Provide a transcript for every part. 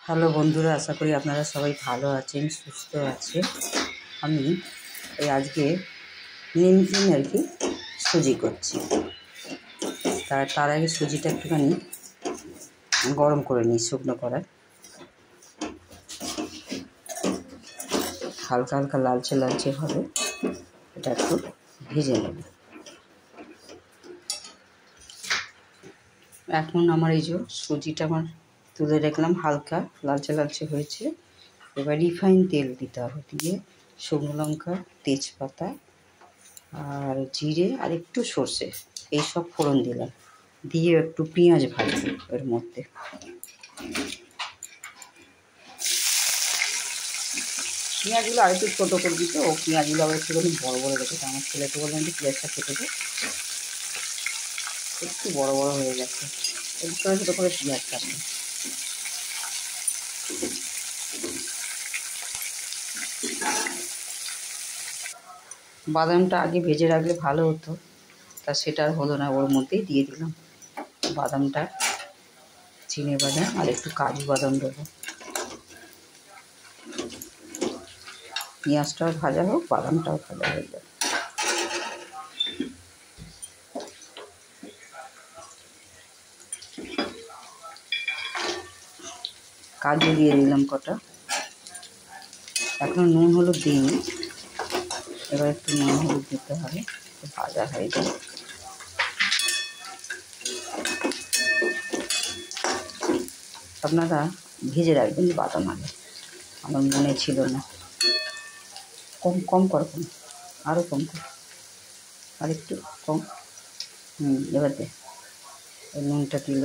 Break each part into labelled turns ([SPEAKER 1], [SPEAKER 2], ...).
[SPEAKER 1] Hello বন্ধুরা, আশা করি আপনারা সবাই ভালো আছেন, সুস্থ আছেন। আমি আজকে নিমকিন সুজি করছি। তার আগে সুজিটা একটুখানি গরম করে নিই শুকনো করায়। হালকা হালকা লালচে লালচে হবে, এটা একটু ভেজে নেব। এখন আমার এই যে সুজিটা আমার তুলে রাখলাম, হালকা লালচে লালচে হয়েছে। এবার রিফাইন তেল দিতে হবে, দিয়ে শুকনো লঙ্কা, তেজপাতা আর জিরে আর একটু সর্ষে এইসব ফোড়ন দিলাম, দিয়ে একটু পেঁয়াজ ভাজবো এর মধ্যে। পেঁয়াজগুলো আর একটু ছোটো করে দিতে, ও পেঁয়াজগুলো আবার একটুখানি বড়ো বড়ো রেখেছে। আমার ছেলেকে বললাম যে পেঁয়াজটা কেটে দে, একটু বড়ো বড়ো হয়ে গেছে, একটু ছোটো ছোটো করে পেঁয়াজ কাটবে। বাদামটা আগে ভেজে রাখলে ভালো হতো, তা সেটা আর হলো না, ওর মধ্যেই দিয়ে দিলাম বাদামটা, চিনে বাদাম আর একটু কাজু বাদাম দেবো। পেঁয়াজটাও ভাজা হোক, বাদামটাও ভাজা হয়ে যাবে। কাজু দিয়ে দিলাম কটা, এখনো নুন হলুদ দিইনি, এবার একটু নুন হলুদ দিতে হবে, ভাজা হয়ে যায়। আপনারা ভেজে রাখবেন বাদাম আগে, আমার মনে ছিল না। কম কম কর, কম আরও কম কর, আর একটু কম। এবার দে, নুনটা দিল।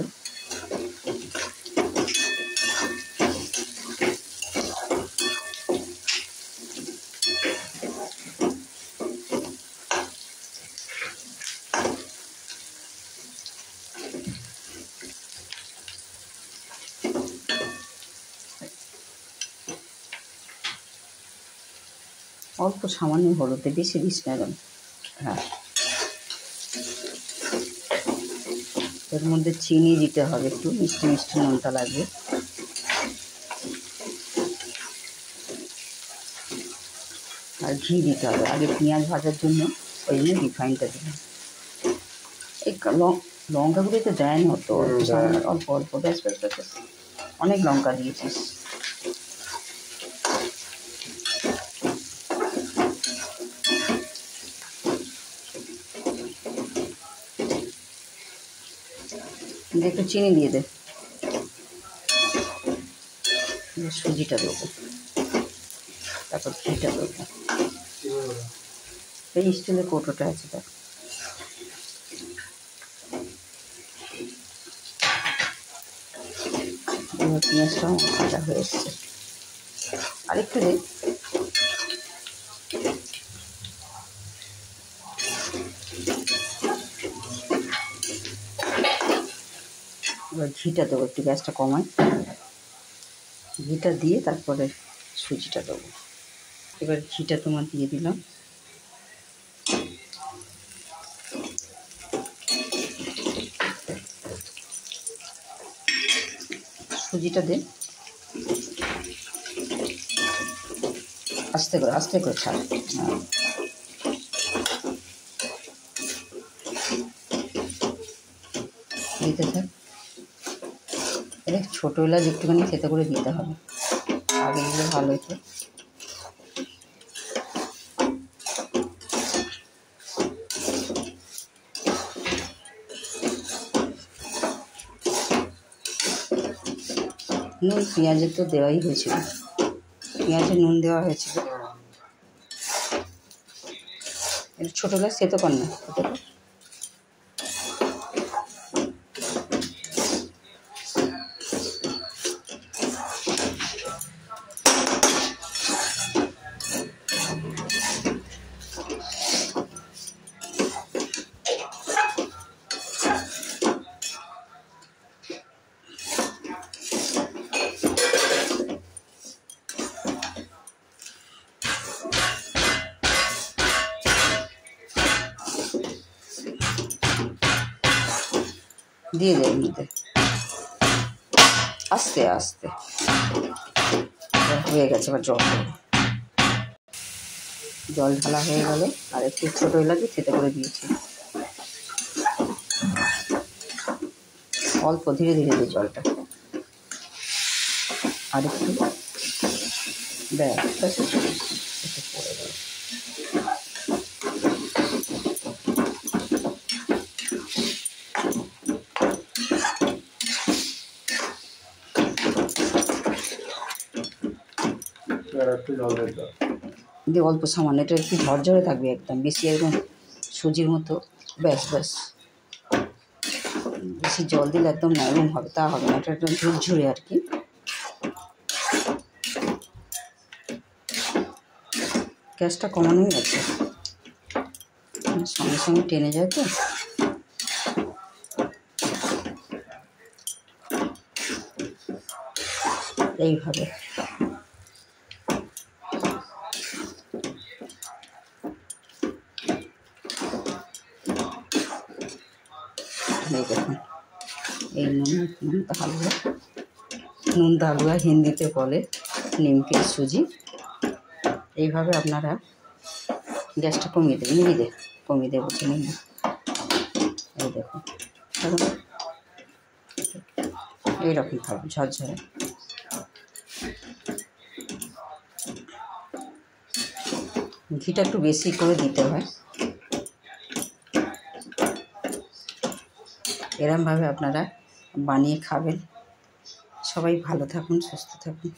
[SPEAKER 1] অল্প সামান্য হলুদ, বেশি দিস না এরকম। হ্যাঁ, এর মধ্যে চিনি দিতে হবে, একটু মিষ্টি মিষ্টি নুনটা লাগবে। আর ঘি দিতে হবে, আগে পেঁয়াজ ভাজার জন্য ওই জন্য রিফাইনটা দিলাম। এই লঙ্কাগুলো তো দেয় না, তো অল্প অল্প, ব্যাস ব্যাস ব্যাস, অনেক লঙ্কা দিয়েছিস। একটু চিনি দিয়ে দে, সুজিটা দেবো, তারপর ঘিটা দেবো। এই স্টিলের কৌটোটা আছে, দেখ। এবার পেঁয়াজটাও ভাজা হয়ে এসছে, আরেকটু দে। এবার ঘিটা দেবো, একটু গ্যাসটা কমাই, ঘিটা দিয়ে তারপরে সুজিটা দেবো। এবার ঘিটা তোমার দিয়ে দিলাম, সুজিটা দে, আস্তে করে ছাড়। হ্যাঁ, দিতে থাক। এটা ছোটো এলাচ একটুখানি খেতে করে দিতে হবে, আগে দিলে ভালো হতো। নুন পেঁয়াজের তো দেওয়াই হয়েছিল, পেঁয়াজে নুন দেওয়া হয়েছিল। এটা ছোটো গ্লাস খেতে কর না, খেতে কর। দিয়ে দে এর মধ্যে, আস্তে আস্তে। হয়ে গেছে, এবার জল দেবো। জল ঢালা হয়ে গেলে আর একটু ছোটো এলাচি থেতে করে দিয়েছি। অল্প ধীরে ধীরে দিই জলটা, আর একটু ব্যাস একটু পড়ে গেল। দিয়ে অল্প সামান্য, এটা একটু ঝরঝরে থাকবে একদম, বেশি একদম সুজির মতো। ব্যাস ব্যাস, বেশি জল দিলে একদম নরম হবে, তা হবে না, এটা একদম ঝুরঝুরে আর কি। গ্যাসটা কমানোই আছে, সঙ্গে সঙ্গে টেনে যায় তো। এইভাবে এই দেখুন, এই নুনতা হালুয়া, নুনতা হালুয়া হিন্দিতে বলে নিমকির সুজি। এইভাবে আপনারা গ্যাসটা কমিয়ে দেবেন, নিভিয়ে কমিয়ে দেবো, চিনি না। এই দেখুন, এইরকম খাবেন ঝরঝরে। ঘিটা একটু বেশি করে দিতে হয়। এরমভাবে আপনারা বানিয়ে খাবেন। সবাই ভালো থাকুন, সুস্থ থাকুন।